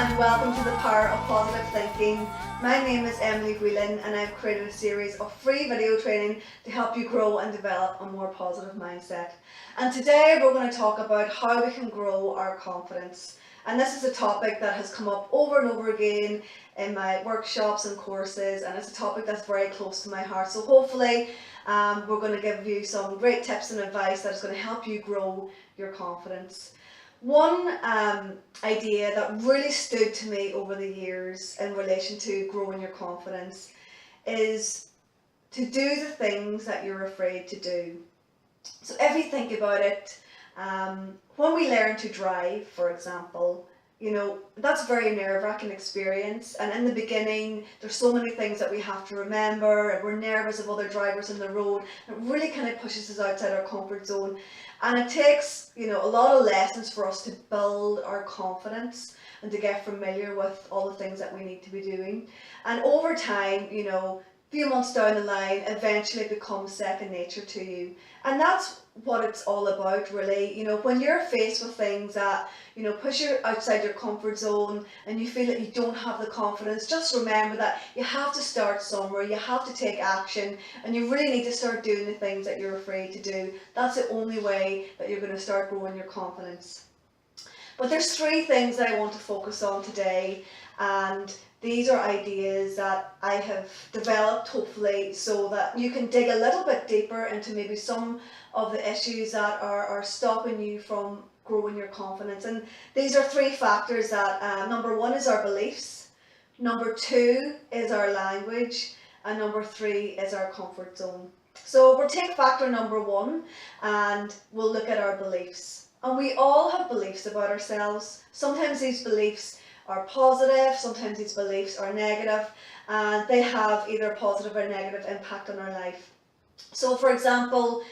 and welcome to the Power of Positive Thinking. My name is Emily Whelan and I've created a series of free video training to help you grow and develop a more positive mindset. And today we're going to talk about how we can grow our confidence. And this is a topic that has come up over and over again in my workshops and courses, and it's a topic that's very close to my heart. So hopefully we're going to give you some great tips and advice that is going to help you grow your confidence. One idea that really stood to me over the years in relation to growing your confidence is to do the things that you're afraid to do. So if you think about it, when we learn to drive, for example, that's a very nerve-wracking experience, and in the beginning there's so many things that we have to remember, and we're nervous of other drivers on the road. It really kind of pushes us outside our comfort zone, and it takes a lot of lessons for us to build our confidence and to get familiar with all the things that we need to be doing. And over time, a few months down the line, eventually it becomes second nature to you. And that's what it's all about, really. When you're faced with things that push you outside your comfort zone and you feel that you don't have the confidence, just remember that you have to start somewhere, you have to take action, and you really need to start doing the things that you're afraid to do. That's the only way that you're going to start growing your confidence. But there's three things that I want to focus on today, and these are ideas that I have developed, hopefully, so that you can dig a little bit deeper into maybe some of the issues that are stopping you from growing your confidence. And these are three factors that, number one is our beliefs, number two is our language, and number three is our comfort zone. So we'll take factor number one and we'll look at our beliefs. And we all have beliefs about ourselves. Sometimes these beliefs are positive, sometimes these beliefs are negative, and they have either a positive or negative impact on our life. So for example,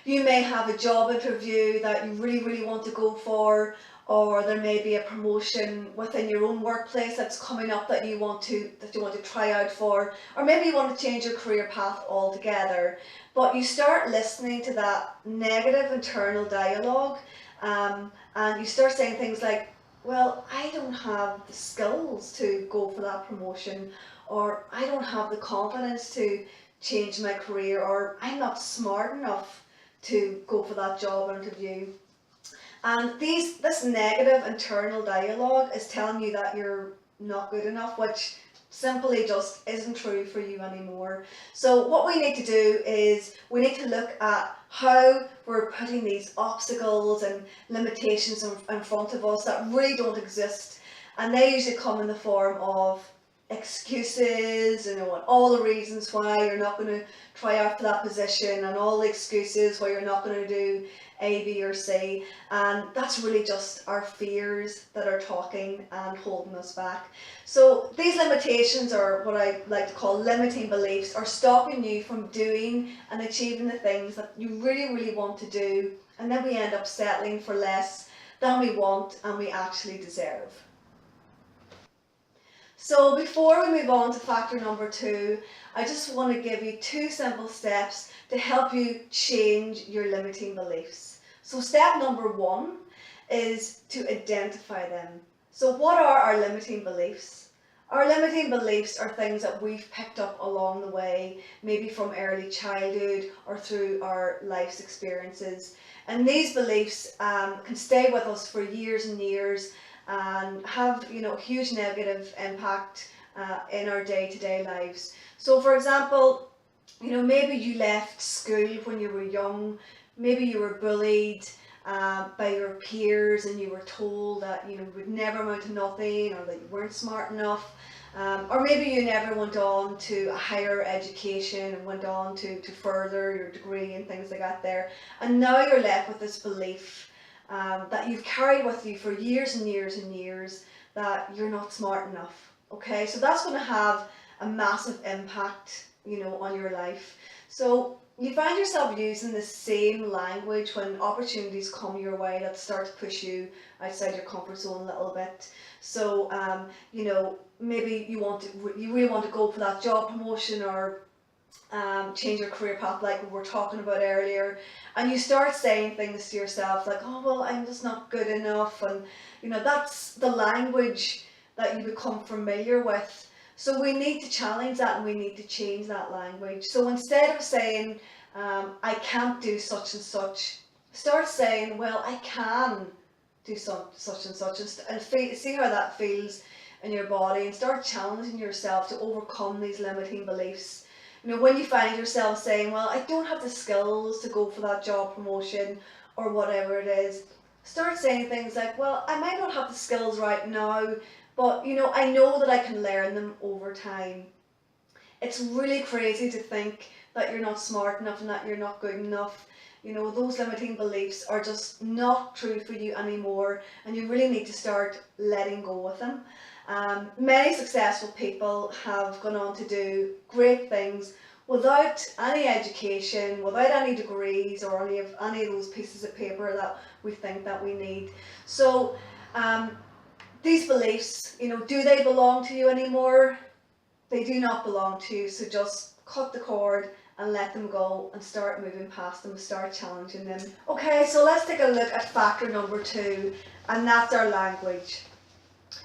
you may have a job interview that you really want to go for, or there may be a promotion within your own workplace that's coming up that you want to try out for, or maybe you want to change your career path altogether. But you start listening to that negative internal dialogue, and you start saying things like, well, I don't have the skills to go for that promotion, or I don't have the confidence to change my career, or I'm not smart enough to go for that job interview. And this negative internal dialogue is telling you that you're not good enough, which simply just isn't true for you anymore. So what we need to do is we need to look at how we're putting these obstacles and limitations in front of us that really don't exist, and they usually come in the form of excuses, and all the reasons why you're not going to try out for that position, and all the excuses why you're not going to do A, B or C. And that's really just our fears that are talking and holding us back. So these limitations, or what I like to call limiting beliefs, are stopping you from doing and achieving the things that you really want to do, and then we end up settling for less than we want and we actually deserve. So before we move on to factor number two, I just want to give you two simple steps to help you change your limiting beliefs. So step number one is to identify them. So what are our limiting beliefs? Our limiting beliefs are things that we've picked up along the way, maybe from early childhood or through our life's experiences. And these beliefs can stay with us for years and years, and have huge negative impact in our day-to-day lives. So for example, maybe you left school when you were young, maybe you were bullied by your peers, and you were told that you would never amount to nothing, or that you weren't smart enough, or maybe you never went on to a higher education and went on to further your degree and things like that there, and now you're left with this belief that you've carried with you for years and years and years, that you're not smart enough. Okay, so that's going to have a massive impact, on your life. So you find yourself using the same language when opportunities come your way that start to push you outside your comfort zone a little bit. So maybe you really want to go for that job promotion, or change your career path like we were talking about earlier, and you start saying things to yourself like, oh well, I'm just not good enough, and that's the language that you become familiar with. So we need to challenge that and we need to change that language. So instead of saying, I can't do such and such, start saying, well, I can do such and such, and see how that feels in your body, and start challenging yourself to overcome these limiting beliefs. You know, when you find yourself saying, well, I don't have the skills to go for that job promotion or whatever it is, start saying things like, well, I might not have the skills right now, but you know, I know that I can learn them over time. It's really crazy to think that you're not smart enough and that you're not good enough. You know, those limiting beliefs are just not true for you anymore, and you really need to start letting go of them. Many successful people have gone on to do great things without any education, without any degrees or any of those pieces of paper that we think that we need. So these beliefs, you know, do they belong to you anymore? They do not belong to you, so just cut the cord and let them go and start moving past them, start challenging them. Okay, so let's take a look at factor number 2, and that's our language.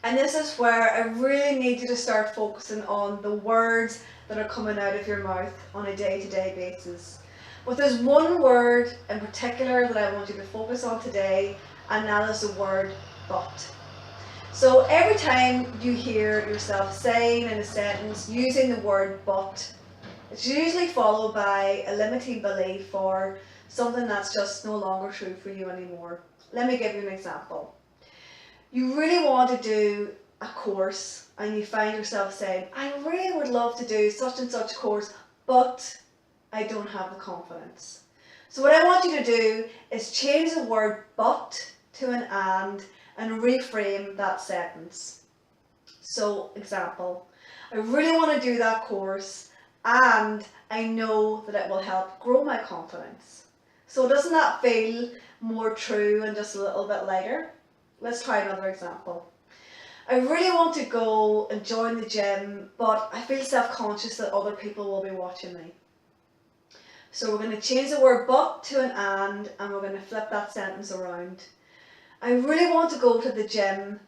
And this is where I really need you to start focusing on the words that are coming out of your mouth on a day-to-day basis. But there's one word in particular that I want you to focus on today, and that is the word but. So every time you hear yourself saying in a sentence using the word but, it's usually followed by a limiting belief or something that's just no longer true for you anymore. Let me give you an example. You really want to do a course and you find yourself saying, I really would love to do such and such course, but I don't have the confidence. So what I want you to do is change the word but to an and reframe that sentence. So, example, I really want to do that course and I know that it will help grow my confidence. So doesn't that feel more true and just a little bit lighter? Let's try another example. I really want to go and join the gym, but I feel self-conscious that other people will be watching me. So we're going to change the word but to an and we're going to flip that sentence around. I really want to go to the gym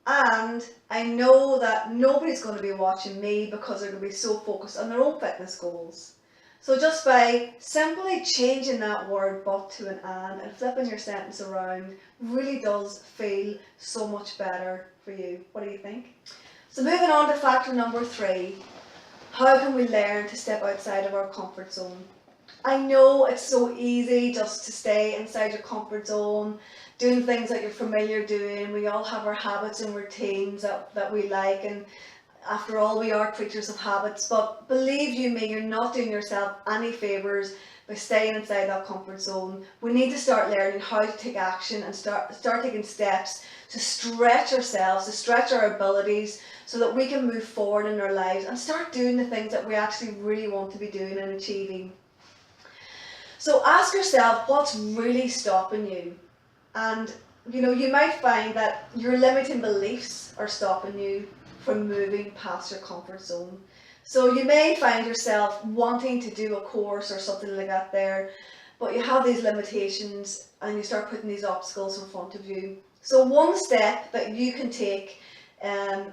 and I know that nobody's going to be watching me because they're going to be so focused on their own fitness goals. So just by simply changing that word but to an and flipping your sentence around really does feel so much better for you. What do you think? So moving on to factor number 3, how can we learn to step outside of our comfort zone? I know it's so easy just to stay inside your comfort zone, doing things that you're familiar doing. We all have our habits and routines that we like, and after all, we are creatures of habits. But believe you me, you're not doing yourself any favours by staying inside that comfort zone. We need to start learning how to take action and start taking steps to stretch ourselves, to stretch our abilities, so that we can move forward in our lives and start doing the things that we actually really want to be doing and achieving. So ask yourself, what's really stopping you? And you know, you might find that your limiting beliefs are stopping you from moving past your comfort zone. So you may find yourself wanting to do a course or something like that there, but you have these limitations and you start putting these obstacles in front of you. So one step that you can take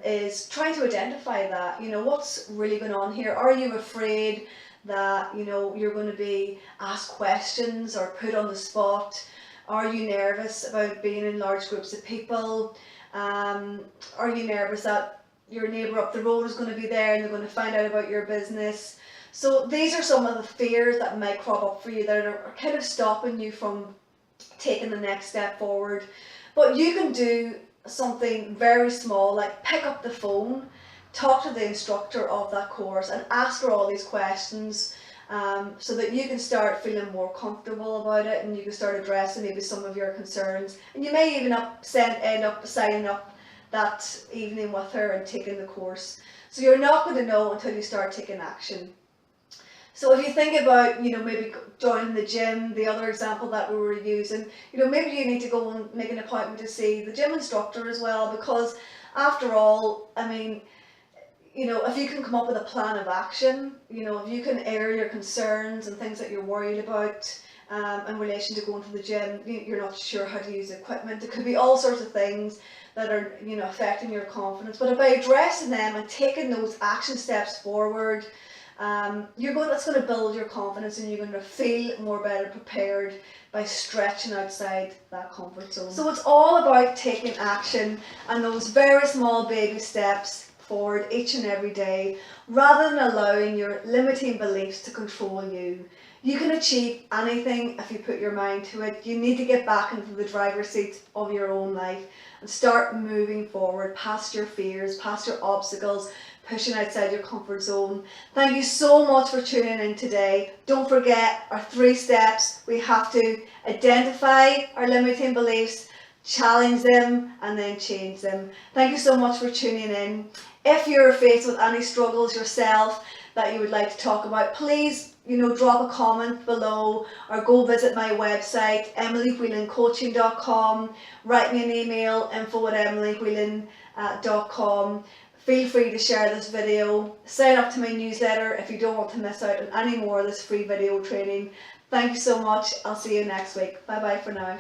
is trying to identify that, you know, what's really going on here. Are you afraid that, you know, you're going to be asked questions or put on the spot? Are you nervous about being in large groups of people? Are you nervous that your neighbour up the road is going to be there and they're going to find out about your business? So these are some of the fears that might crop up for you that are kind of stopping you from taking the next step forward. But you can do something very small, like pick up the phone, talk to the instructor of that course and ask her all these questions, so that you can start feeling more comfortable about it and you can start addressing maybe some of your concerns. And you may even end up signing up that evening with her and taking the course. So you're not going to know until you start taking action. So if you think about, you know, maybe joining the gym, the other example that we were using, you know, maybe you need to go and make an appointment to see the gym instructor as well, because after all, I mean, you know, if you can come up with a plan of action, you know, if you can air your concerns and things that you're worried about in relation to going to the gym, you're not sure how to use equipment, it could be all sorts of things that are, you know, affecting your confidence. But by addressing them and taking those action steps forward, that's going to build your confidence, and you're going to feel more better prepared by stretching outside that comfort zone. So it's all about taking action and those very small baby steps forward each and every day, rather than allowing your limiting beliefs to control you. You can achieve anything if you put your mind to it. You need to get back into the driver's seat of your own life and start moving forward past your fears, past your obstacles, pushing outside your comfort zone. Thank you so much for tuning in today. Don't forget our 3 steps. We have to identify our limiting beliefs, challenge them, and then change them. Thank you so much for tuning in. If you're faced with any struggles yourself that you would like to talk about, please, drop a comment below, or go visit my website, emilywhelancoaching.com. Write me an email, info@emilywhelan.com. Feel free to share this video. Sign up to my newsletter if you don't want to miss out on any more of this free video training. Thank you so much. I'll see you next week. Bye bye for now.